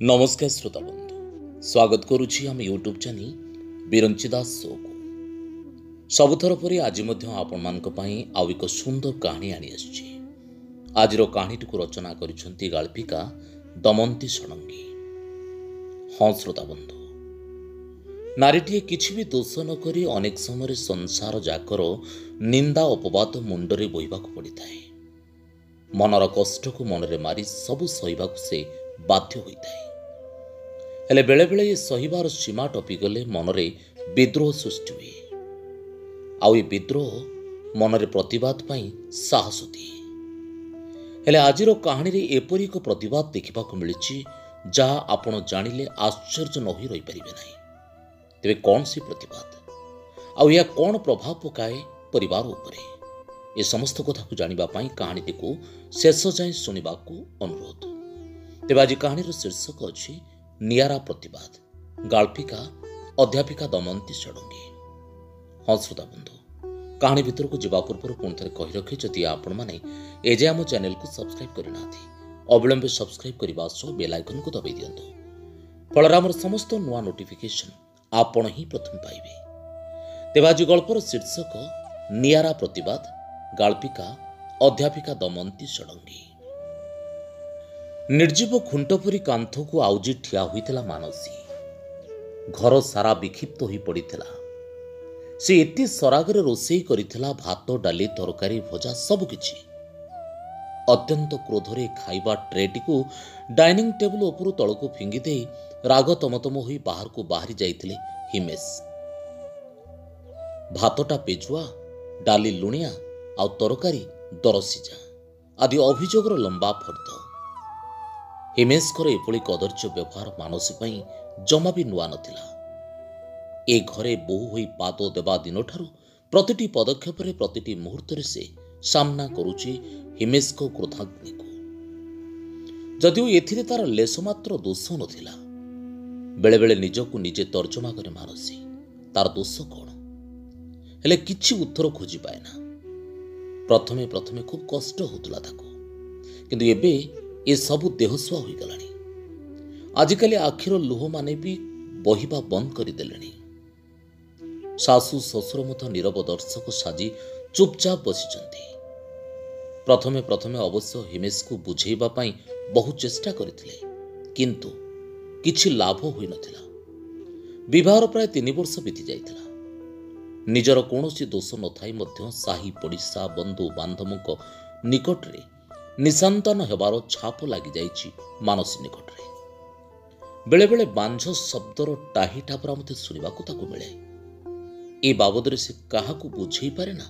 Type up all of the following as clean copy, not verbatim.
नमस्कार श्रोता बंधु, स्वागत करुछि हम यूट्यूब चैनल बिरंची दास शो को। सबुथर परि आज आपण मानक पई आउ एक सुंदर कहानी आनी आछि। आजिर कहानी को रचना करिसंती गाल्पिका दमंती षडंगी। हाँ श्रोता बंधु, नारीटीए किछि भी दोष न करी अनेक समय संसार जाकर निंदा अपवाद मुंडरे बोहिबाकु पड़िଥାଏ। मनर कष्ट को मनरे मारी सबु सहिबाकु से बाध्य होइଥାଏ। हेले बेले बेले ये सहिबार सीमा टपिगले मनरे विद्रोह सृष्टि हुए। आउ ये विद्रोह मनरे प्रतिवाद पाई साहस दिए। हेले आजिर कहानी रे एपरि एक प्रतिवाद देखिबाकु मिलिछि जहा आपण जानिले आश्चर्य न होई रहि परिबे नाही। तेबे कौन सी प्रतिवाद आउ या कौन प्रभाव पकाए परिवार उपरे, ए समस्त कथा को जानिबा पाई कहानीटी को शेष जाए सुनिबाकू अनुरोध। तेबे आज कहानीर शीर्षक अछि नियारा प्रतिवाद, गाल्पिका अध्यापिका दमंती षडंगी। हाँ श्रोता बंधु, कहानी भितर को जीवा पूर्व पुणी थे कही रखे जदि आपण मैंने एजे आम चैनल को सब्सक्राइब करना अविलंबे सब्सक्राइब करने सह बेल आइकन को दबाई दिंतु। फल आमर समस्त नुआ नोटिफिकेशन आपण ही प्रथम पाइबे। तेज आज गल्पर शीर्षक नियारा प्रतिवाद, गाल्पिका अध्यापिका दमंती षडंगी। निर्जीव खुंटपुरी कांथ को आउजी ठिया होइतिला मानसी। घर सारा विक्षिप्त हो पड़िथिला। से एति सरागरे रोषेई करिथिला, भात डाली तरकारी भजा सब किछि। अत्यंत क्रोधरे खाइबा ट्रेटी को डाइनिंग टेबल उपरु तळको फिंगी दे राग तमतम होई बाहर को बाहरी जाइथिले हिमेश। भातटा पेजुआ, डाली लुणिया आउ तरकारी दरसिजा आदि अभियोगर लंबा फर्द। हिमेशकर एपଳି कदर्य व्यवहार मानसी पई जमा भी नुआ नथिला। ए घरे बहु होई पाद देवा दिन ठारू प्रतिटी पदक्षेप रे प्रतिटी मुहूर्त रे से सामना करूची हिमेश को क्रोधाग्नि को। जदिও एथिरे तार लेस मात्र दोष नथिला। बेले बेले निजको निजे तर्जमा करे मानसी तार दोष कौन, हेले किछि उत्तर खोजी पाए ना। प्रथमे प्रथमे खूब कष्ट होतला ताको, किंतु एबे ए सबु देहसुआ हो गलानी। आजिकाली आखिर लुह माने भी बहिबा बंद करदेले। सासू ससुर मध्य नीरव दर्शक साजी चुपचाप बसिचंती। प्रथमे प्रथमे अवश्य हिमेश को बुझेइबा पाई बहु चेष्टा करथिले, किंतु किछि लाभ होई नथिला। विवाहर प्राय 3 वर्ष बीती जाइथिला। निजर कोनोसी दोष नथाई मध्य साही पड़िसा बंधु बांधवक निकट रे निसंतान हेबार छाप लगी जाइछि मानसी निकट रे। बेले बेले बांझ शब्दर टाही टापरा मते सुनिबाकू ताकू मिले। ए बाबद रे से काहाकू बुझेई पारे ना,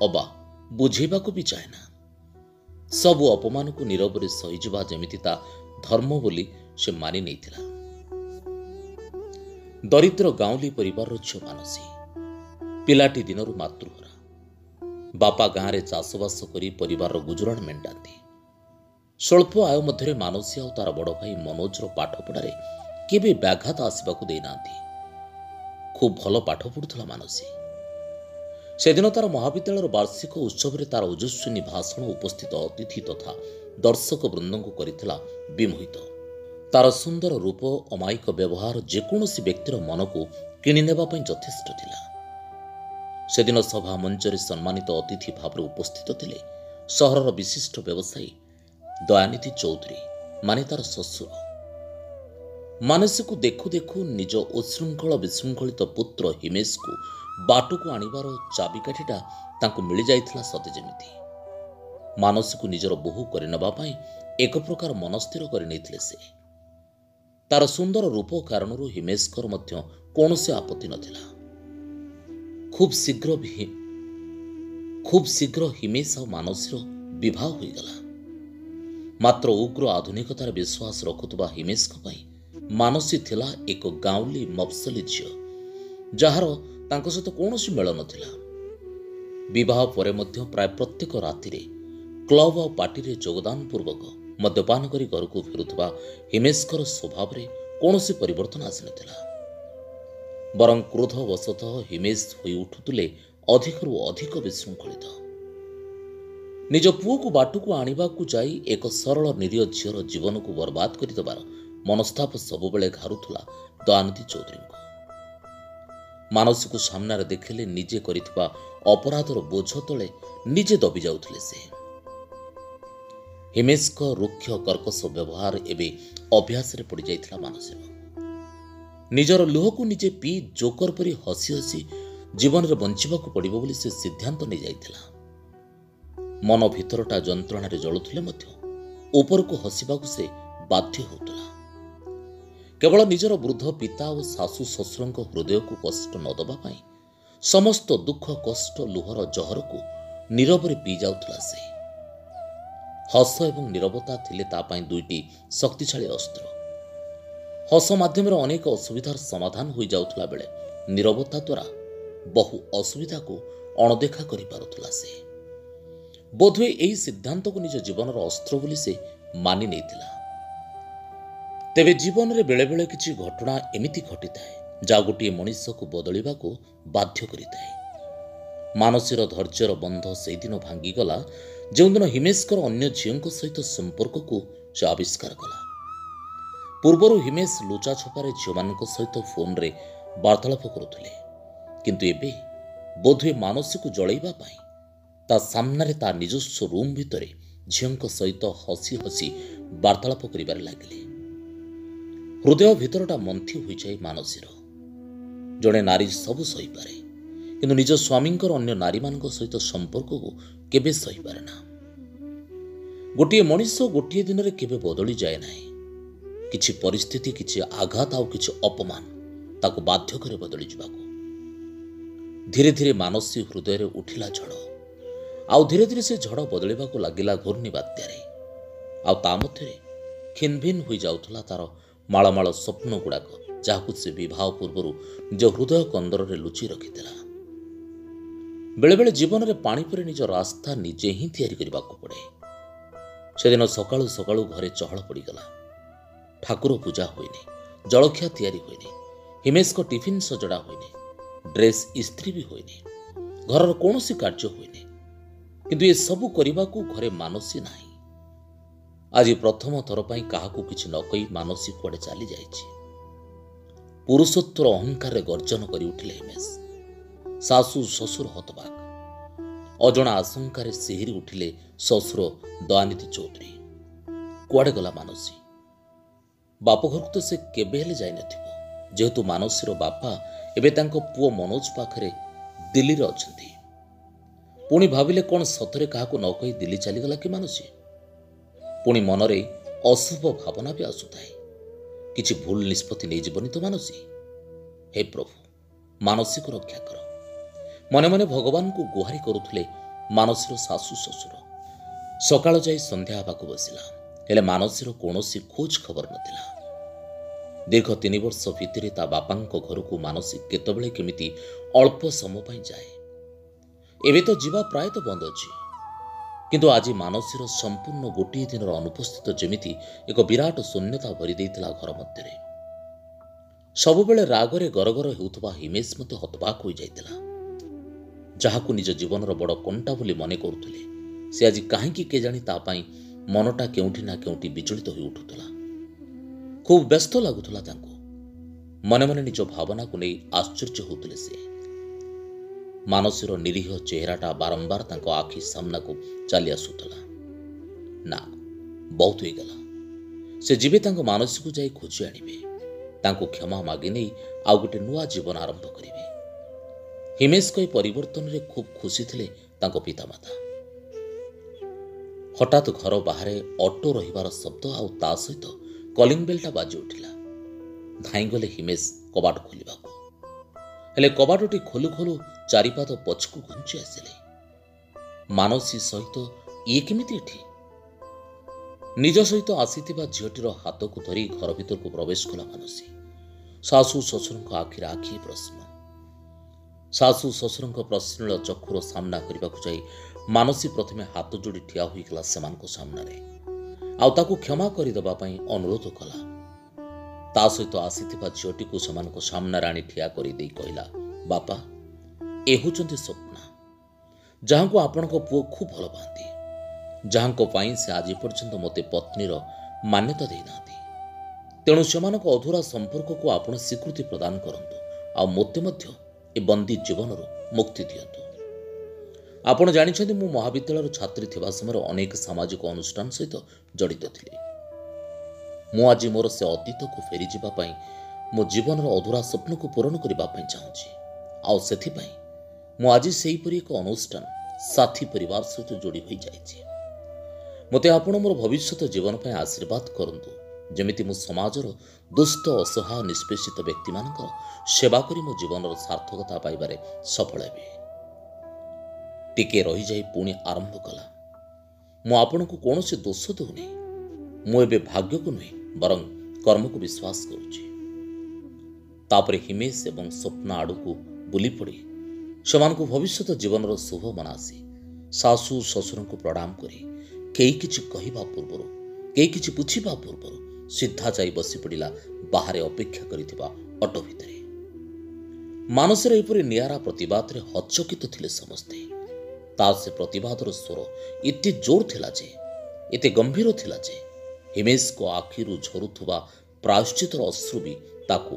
अबा बुझेइबाकू भी चाहे ना। सबु अपमान को नीरव रे सहिजिबा जेमिति ता धर्म बोली से मानि नैथिला। दरिद्र गांवली परिवार झियो मानसी। पिलाटी दिनरु मातृहरा। बापा गाँ रे चाषबास करी परिवार गुजराण मेंटाती। स्वल्प आय मध्य मानसी आ तार बड़ भाई मनोजर पाठपढ़ारे केबे व्याघात आसवाक देना। खूब भल पाठ पढ़ुला मानसी। से दिन तार महाविद्यालय वार्षिक उत्सव रे तार ओजस्विनी भाषण उपस्थित अतिथि तथा दर्शक वृंद को करिथिला विमोहित। तार सुंदर रूप अमायिक व्यवहार जेकोसी व्यक्तिर मन को किणी नेबा पई यथेष्ट थिला। से दिन सभा मंच रे सम्मानित अतिथि भाव उपस्थित थिले सहरर विशिष्ट व्यवसायी दयानिधि चौधरी माने तार ससुर। मानसी को देखु देखु निज उच्छृंखल विशृंखलित पुत्र हिमेश को बाटू को आनिबार चाबिकाठीटा तांको मिली जाइथिला सते जेमिति। मानसी को निजर बोहू करि नबा पई एक प्रकार मनस्थिर करि नैथिले से। तार सुंदर रूप कारणरू हिमेशकर मध्य कोनोसी आपत्ति नथिला। खूब शीघ्र हिमेश और मानसीर विवाह होई गला। मात्र उग्र आधुनिकतार विश्वास रखुवा हिमेश मानसी थिला एक गाँवली मफसली झील जार तांको सहित कौनसी मेल नथिला। विवाह परे मध्य प्राय प्रत्येक राति क्लब और पार्टी रे योगदान पूर्वक मद्यपान करी घर को फेरुवा हिमेशकर स्वभाव रे कौनसी परिवर्तन आसी नथिला। बरं क्रोधवशतः हिमेश होई उठुतुले अधिकरु अधिक विशृंखलित। निज पुओ को बाटू को आनिबा को जाई एक सरल निरीह झीर जीवन को बर्बाद कर ମନସ୍ତାପ ସବୁବେଳେ ଘାରୁଥିଲା ଦୟାନିଧି ଚୌଧୁରୀଙ୍କୁ। ମାନସୀକୁ ସାମ୍ନାରେ ଦେଖିଲେ ନିଜେ କରିଥିବା ଅପରାଧର ବୋଝ ତଳେ ନିଜେ ଦବି ଯାଉଥିଲେ ସେ। ହିମେଶଙ୍କ ରୁକ୍ଷ କର୍କଶ ବ୍ୟବହାର ଏବେ ଅଭ୍ୟାସରେ ପଡ଼ିଯାଇଥିଲା ମାନସୀର। ନିଜର ଲୁହକୁ ନିଜେ ପିଇ ଜୋକର ପରି ହସି ହସି ଜୀବନରେ ବଞ୍ଚିବାକୁ ପଡ଼ିବ ବୋଲି ସେ ସିଦ୍ଧାନ୍ତ ନେଇଯାଇଥିଲା। ମନ ଭିତରଟା ଯନ୍ତ୍ରଣାରେ ଜଳୁଥିଲେ ମଧ୍ୟ ଉପରକୁ ହସିବାକୁ ସେ ବାଧ୍ୟ ହେଉଥିଲା। କେବଳ ନିଜର ବୃଦ୍ଧ ପିତା ଓ ଶାଶୁ ଶ୍ୱଶୁରଙ୍କ ହୃଦୟକୁ କଷ୍ଟ ନ ଦେବା ପାଇଁ ସମସ୍ତ ଦୁଃଖ କଷ୍ଟ ଲୁହର ଜହରକୁ ନୀରବରେ ପିଇ ଯାଉଥିଲା ସେ। ହସ ଏବଂ ନୀରବତା ଥିଲେ ତା ପାଇଁ ଦୁଇଟି ଶକ୍ତିଶାଳୀ ଅସ୍ତ୍ର। ହସ ମାଧ୍ୟମରେ ଅନେକ ଅସୁବିଧାର ସମାଧାନ ହୋଇଯାଉଥିଲା ବେଳେ ନୀରବତା ଦ୍ୱାରା ବହୁ ଅସୁବିଧାକୁ ଅଣଦେଖା କରିପାରୁଥିଲା ସେ। ବୋଧହୁଏ ଏହି ସିଦ୍ଧାନ୍ତକୁ ନିଜ ଜୀବନର ଅସ୍ତ୍ର ବୋଲି ସେ ମାନି ନେଇଥିଲା। ତେବେ ଜୀବନରେ ବେଳେବେଳେ କିଛି ଘଟଣା ଏମିତି ଘଟିଥାଏ ଯାହା ଗୋଟିଏ ମଣିଷକୁ ବଦଳିବାକୁ ବାଧ୍ୟ କରିଥାଏ। ମାନସୀର ଧୈର୍ଯ୍ୟର ବନ୍ଧ ସେହିଦିନ ଭାଙ୍ଗିଗଲା ଯେଉଁଦିନ ହିମେଶଙ୍କର ଅନ୍ୟ ଝିଅଙ୍କ ସହିତ ସମ୍ପର୍କକୁ ସେ ଆବିଷ୍କାର କଲା। ପୂର୍ବରୁ ହିମେଶ ଲୁଚାଛପାରେ ଝିଅମାନଙ୍କ ସହିତ ଫୋନରେ ବାର୍ତ୍ତାଳାପ କରୁଥିଲେ, କିନ୍ତୁ ଏବେ ବୋଧହୁଏ ମାନସୀକୁ ଜଳେଇବା ପାଇଁ ତା ସାମ୍ନାରେ ତା ନିଜସ୍ୱ ରୁମ୍ ଭିତରେ ଝିଅଙ୍କ ସହିତ ହସି ହସି ବାର୍ତ୍ତାଳାପ କରିବାରେ ଲାଗିଲେ। ହୃଦୟ ଭିତରଟା ମନ୍ଥି ହୋଇଯାଏ ମାନସୀର। ଜଣେ ନାରୀ ସବୁ ସହିପାରେ, କିନ୍ତୁ ନିଜ ସ୍ୱାମୀଙ୍କର ଅନ୍ୟ ନାରୀମାନଙ୍କ ସହିତ ସମ୍ପର୍କକୁ କେବେ ସହିପାରେ ନା। ଗୋଟିଏ ମଣିଷ ଗୋଟିଏ ଦିନରେ କେବେ ବଦଳି ଯାଏ ନାହିଁ। କିଛି ପରିସ୍ଥିତି, କିଛି ଆଘାତ ଆଉ କିଛି ଅପମାନ ତାକୁ ବାଧ୍ୟ କରେ ବଦଳି ଯିବାକୁ। ଧୀରେ ଧୀରେ ମାନସୀ ହୃଦୟରେ ଉଠିଲା ଝଡ଼, ଆଉ ଧୀରେ ଧୀରେ ସେ ଝଡ଼ ବଦଳିବାକୁ ଲାଗିଲା ଘୂର୍ଣ୍ଣି ବାତ୍ୟାରେ। ଆଉ ତା ମଧ୍ୟରେ ଖିନଭିନ ହୋଇଯାଉଥିଲା ତାର ମାଳମାଳ ସ୍ୱପ୍ନ ଗୁଡ଼ାକ, ଯାହାକୁ ସେ ବିବାହ ପୂର୍ବରୁ ନିଜ ହୃଦୟ କନ୍ଦରରେ ଲୁଚି ରଖିଥିଲା। ବେଳେବେଳେ ଜୀବନରେ ପାଣି ପରି ନିଜ ରାସ୍ତା ନିଜେ ହିଁ ତିଆରି କରିବାକୁ ପଡ଼େ। ସେଦିନ ସକାଳୁ ସକାଳୁ ଘରେ ଚହଳ ପଡ଼ିଗଲା। ଠାକୁର ପୂଜା ହୋଇନି, ଜଳଖିଆ ତିଆରି ହୋଇନି, ହିମେଶଙ୍କ ଟିଫିନ ସଜଡ଼ା ହୋଇନି, ଡ୍ରେସ୍ ଇସ୍ତ୍ରୀ ବି ହୋଇନି, ଘରର କୌଣସି କାର୍ଯ୍ୟ ହୋଇନି। କିନ୍ତୁ ଏସବୁ କରିବାକୁ ଘରେ ମାନସୀ ନାହିଁ। ଆଜି ପ୍ରଥମ ଥର ପାଇଁ କାହାକୁ କିଛି ନ କହି ମାନସୀ କୁଆଡ଼େ ଚାଲି ଯାଇଛି। ପୁରୁଷତ୍ୱର ଅହଙ୍କାରରେ ଗର୍ଜନ କରି ଉଠିଲେ ହିମେଶ। ଶାଶୁ ଶ୍ୱଶୁର ହତବାକ୍। ଅଜଣା ଆଶଙ୍କାରେ ଶିହରି ଉଠିଲେ ଶ୍ୱଶୁର ଦୟାନିଧି ଚୌଧୁରୀ। କୁଆଡ଼େ ଗଲା ମାନସୀ? ବାପଘରକୁ ତ ସେ କେବେ ହେଲେ ଯାଇନଥିବ, ଯେହେତୁ ମାନସୀର ବାପା ଏବେ ତାଙ୍କ ପୁଅ ମନୋଜ ପାଖରେ ଦିଲ୍ଲୀରେ ଅଛନ୍ତି। ପୁଣି ଭାବିଲେ କ'ଣ ସତରେ କାହାକୁ ନ କହି ଦିଲ୍ଲୀ ଚାଲିଗଲା କି ମାନସୀ? ପୁଣି ମନରେ ଅଶୁଭ ଭାବନା ବି ଆସୁଥାଏ। କିଛି ଭୁଲ ନିଷ୍ପତ୍ତି ନେଇଯିବନି ତ ମାନସୀ? ହେ ପ୍ରଭୁ, ମାନସୀକୁ ରକ୍ଷା କର। ମନେ ମନେ ଭଗବାନଙ୍କୁ ଗୁହାରି କରୁଥିଲେ ମାନସୀର ଶାଶୁ ଶ୍ୱଶୁର। ସକାଳ ଯାଇ ସନ୍ଧ୍ୟା ହେବାକୁ ବସିଲା, ହେଲେ ମାନସୀର କୌଣସି ଖୋଜ ଖବର ନଥିଲା। ଦୀର୍ଘ 3 ବର୍ଷ ଭିତରେ ତା ବାପାଙ୍କ ଘରକୁ ମାନସୀ କେତେବେଳେ କେମିତି ଅଳ୍ପ ସମୟ ପାଇଁ ଯାଏ। ଏବେ ତ ଯିବା ପ୍ରାୟତଃ ବନ୍ଦ ଅଛି, କିନ୍ତୁ ଆଜି ମାନସୀର ସମ୍ପୂର୍ଣ୍ଣ ଗୋଟିଏ ଦିନର ଅନୁପସ୍ଥିତ ଯେମିତି ଏକ ବିରାଟ ଶୂନ୍ୟତା ଭରି ଦେଇଥିଲା ଘର ମଧ୍ୟରେ। ସବୁବେଳେ ରାଗରେ ଗରଗର ହେଉଥିବା ହିମେଶ ମଧ୍ୟ ହତବାକ ହୋଇଯାଇଥିଲା। ଯାହାକୁ ନିଜ ଜୀବନର ବଡ଼ କଣ୍ଟା ବୋଲି ମନେ କରୁଥିଲେ, ସେ ଆଜି କାହିଁକି କେଜାଣି ତା ପାଇଁ ମନଟା କେଉଁଠି ନା କେଉଁଠି ବିଚଳିତ ହୋଇ ଉଠୁଥିଲା। ଖୁବ୍ ବ୍ୟସ୍ତ ଲାଗୁଥିଲା ତାଙ୍କୁ। ମନେ ମନେ ନିଜ ଭାବନାକୁ ନେଇ ଆଶ୍ଚର୍ଯ୍ୟ ହେଉଥିଲେ ସେ। ମାନସୀର ନିରୀହ ଚେହେରାଟା ବାରମ୍ବାର ତାଙ୍କ ଆଖି ସାମ୍ନାକୁ ଚାଲି ଆସୁଥିଲା। ନା, ବହୁତ ହୋଇଗଲା। ସେ ଯିବେ ତାଙ୍କ ମାନସୀକୁ ଯାଇ ଖୋଜି ଆଣିବେ, ତାଙ୍କୁ କ୍ଷମା ମାଗି ନେଇ ଆଉ ଗୋଟେ ନୂଆ ଜୀବନ ଆରମ୍ଭ କରିବେ। ହିମେଶଙ୍କ ଏହି ପରିବର୍ତ୍ତନରେ ଖୁବ୍ ଖୁସି ଥିଲେ ତାଙ୍କ ପିତାମାତା। ହଠାତ୍ ଘର ବାହାରେ ଅଟୋ ରହିବାର ଶବ୍ଦ ଆଉ ତା ସହିତ କଲିଂ ବେଲଟା ବାଜି ଉଠିଲା। ଧାଇଁଗଲେ ହିମେଶ କବାଟ ଖୋଲିବାକୁ। ହେଲେ କବାଟଟି ଖୋଲୁ ଖୋଲୁ ଚାରିପାଦ ପଛକୁ ଘୁଞ୍ଚି ଆସିଲେ। ମାନସୀ ସହିତ ଇଏ କେମିତି ଏଠି? ନିଜ ସହିତ ଆସିଥିବା ଝିଅଟିର ହାତକୁ ଧରି ଘର ଭିତରକୁ ପ୍ରବେଶ କଲା ମାନସୀ। ଶାଶୁ ଶ୍ୱଶୁରଙ୍କ ଆଖିରେ ଆଖିଏ ପ୍ରଶ୍ନ। ଶାଶୁ ଶ୍ୱଶୁରଙ୍କ ପ୍ରଶ୍ନଳ ଚକ୍ଷୁର ସାମ୍ନା କରିବାକୁ ଯାଇ ମାନସୀ ପ୍ରଥମେ ହାତ ଯୋଡ଼ି ଠିଆ ହୋଇଗଲା ସେମାନଙ୍କ ସାମ୍ନାରେ, ଆଉ ତାକୁ କ୍ଷମା କରିଦେବା ପାଇଁ ଅନୁରୋଧ କଲା। ତା ସହିତ ଆସିଥିବା ଝିଅଟିକୁ ସେମାନଙ୍କ ସାମ୍ନାରେ ଆଣି ଠିଆ କରିଦେଇ କହିଲା, ବାପା, ଏ ହେଉଛନ୍ତି ସ୍ୱପ୍ନା, ଯାହାଙ୍କୁ ଆପଣଙ୍କ ପୁଅ ଖୁବ୍ ଭଲ ପାଆନ୍ତି, ଯାହାଙ୍କ ପାଇଁ ସେ ଆଜି ପର୍ଯ୍ୟନ୍ତ ମୋତେ ପତ୍ନୀର ମାନ୍ୟତା ଦେଇନାହାନ୍ତି। ତେଣୁ ସେମାନଙ୍କ ଅଧୁରା ସମ୍ପର୍କକୁ ଆପଣ ସ୍ୱୀକୃତି ପ୍ରଦାନ କରନ୍ତୁ ଆଉ ମୋତେ ମଧ୍ୟ ଏ ବନ୍ଦୀ ଜୀବନରୁ ମୁକ୍ତି ଦିଅନ୍ତୁ। ଆପଣ ଜାଣିଛନ୍ତି ମୁଁ ମହାବିଦ୍ୟାଳୟର ଛାତ୍ରୀ ଥିବା ସମୟରେ ଅନେକ ସାମାଜିକ ଅନୁଷ୍ଠାନ ସହିତ ଜଡ଼ିତ ଥିଲି। ମୁଁ ଆଜି ମୋର ସେ ଅତୀତକୁ ଫେରିଯିବା ପାଇଁ ମୋ ଜୀବନର ଅଧୁରା ସ୍ୱପ୍ନକୁ ପୂରଣ କରିବା ପାଇଁ ଚାହୁଁଛି। ଆଉ ସେଥିପାଇଁ ମୁଁ ଆଜି ସେହିପରି ଏକ ଅନୁଷ୍ଠାନ ସାଥୀ ପରିବାର ସହିତ ଯୋଡ଼ି ହୋଇଯାଇଛି। ମୋତେ ଆପଣ ମୋର ଭବିଷ୍ୟତ ଜୀବନ ପାଇଁ ଆଶୀର୍ବାଦ କରନ୍ତୁ, ଯେମିତି ମୁଁ ସମାଜର ଦୁଷ୍ଟ ଅସହାୟ ନିଷ୍ପେଷିତ ବ୍ୟକ୍ତିମାନଙ୍କର ସେବା କରି ମୋ ଜୀବନର ସାର୍ଥକତା ପାଇବାରେ ସଫଳ ହେବି। ଟିକିଏ ରହିଯାଇ ପୁଣି ଆରମ୍ଭ କଲା। ମୁଁ ଆପଣଙ୍କୁ କୌଣସି ଦୋଷ ଦେଉନି। ମୁଁ ଏବେ ଭାଗ୍ୟକୁ ନୁହେଁ ବରଂ କର୍ମକୁ ବିଶ୍ୱାସ କରୁଛି। ତାପରେ ହିମେଶ ଏବଂ ସ୍ୱପ୍ନା ଆଡ଼କୁ ବୁଲି ପଡ଼ି ସେମାନଙ୍କୁ ଭବିଷ୍ୟତ ଜୀବନର ଶୁଭ ମନାସି ଶାଶୁ ଶ୍ୱଶୁରଙ୍କୁ ପ୍ରଣାମ କରି କେହି କିଛି କହିବା ପୂର୍ବରୁ କେହି କିଛି ବୁଝିବା ପୂର୍ବରୁ ସିଧା ଯାଇ ବସି ପଡ଼ିଲା ବାହାରେ ଅପେକ୍ଷା କରିଥିବା ଅଟୋ ଭିତରେ। ମାନସର ଏପରି ନିଆରା ପ୍ରତିବାଦରେ ହଚକିତ ଥିଲେ ସମସ୍ତେ। ତା ସେ ପ୍ରତିବାଦର ସ୍ୱର ଏତେ ଜୋର ଥିଲା ଯେ ଏତେ ଗମ୍ଭୀର ଥିଲା ଯେ ହିମେଶଙ୍କ ଆଖିରୁ ଝରୁଥିବା ପ୍ରାୟଶ୍ଚିତର ଅଶ୍ରୁ ବି ତାକୁ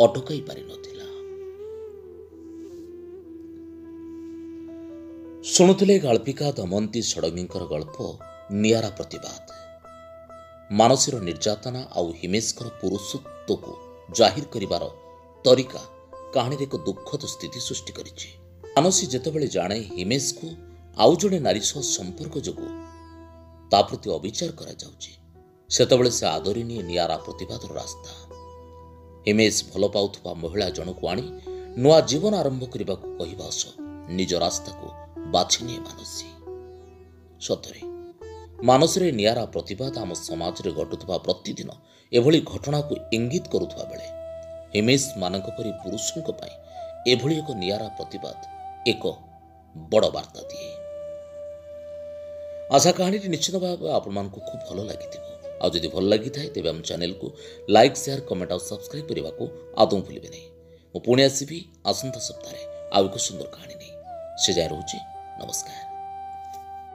ଅଟକାଇ ପାରିନଥିଲା। ଶୁଣୁଥିଲେ ଗାଳ୍ପିକା ଦମୟନ୍ତୀ ଷଡ଼ଙ୍ଗୀଙ୍କର ଗଳ୍ପ ନିଆରା ପ୍ରତିବାଦ। ମାନସୀର ନିର୍ଯାତନା ଆଉ ହିମେଶଙ୍କର ପୁରୁଷତ୍ୱକୁ ଜାହିର କରିବାର ତରିକା କାହାଣୀରେ ଏକ ଦୁଃଖଦ ସ୍ଥିତି ସୃଷ୍ଟି କରିଛି। ମାନସୀ ଯେତେବେଳେ ଜାଣେ ହିମେଶକୁ ଆଉ ଜଣେ ନାରୀ ସହ ସମ୍ପର୍କ ଯୋଗୁଁ ତା ପ୍ରତି ଅବିଚାର କରାଯାଉଛି, ସେତେବେଳେ ସେ ଆଦରି ନିଏ ନିଆରା ପ୍ରତିବାଦର ରାସ୍ତା। ହିମେଶ ଭଲ ପାଉଥିବା ମହିଳା ଜଣକୁ ଆଣି ନୂଆ ଜୀବନ ଆରମ୍ଭ କରିବାକୁ କହିବା ସହ ନିଜ ରାସ୍ତାକୁ ବାଛି ନିଏ ମାନସୀ। ସତରେ ମାନସୀର ନିଆରା ପ୍ରତିବାଦ ଆମ ସମାଜରେ ଘଟୁଥିବା ପ୍ରତିଦିନ ଏଭଳି ଘଟଣାକୁ ଇଙ୍ଗିତ କରୁଥିବା ବେଳେ ହିମେଶ ମାନଙ୍କ ପରି ପୁରୁଷଙ୍କ ପାଇଁ ଏଭଳି ଏକ ନିଆରା ପ୍ରତିବାଦ ଏକ ବଡ଼ ବାର୍ତ୍ତା ଦିଏ। ଆଶା କାହାଣୀଟି ନିଶ୍ଚିତ ଭାବେ ଆପଣମାନଙ୍କୁ ଖୁବ୍ ଭଲ ଲାଗିଥିବ। ଆଉ ଯଦି ଭଲ ଲାଗିଥାଏ ତେବେ ଆମ ଚ୍ୟାନେଲକୁ ଲାଇକ୍ ସେୟାର କମେଣ୍ଟ ଆଉ ସବସ୍କ୍ରାଇବ୍ କରିବାକୁ ଆଦୌ ଭୁଲିବେ ନାହିଁ। ମୁଁ ପୁଣି ଆସିବି ଆସନ୍ତା ସପ୍ତାହରେ ଆଉ ଏକ ସୁନ୍ଦର କାହାଣୀ ନେଇ। ସେ ଯାଏ ରହୁଛି। ନମସ୍କାର।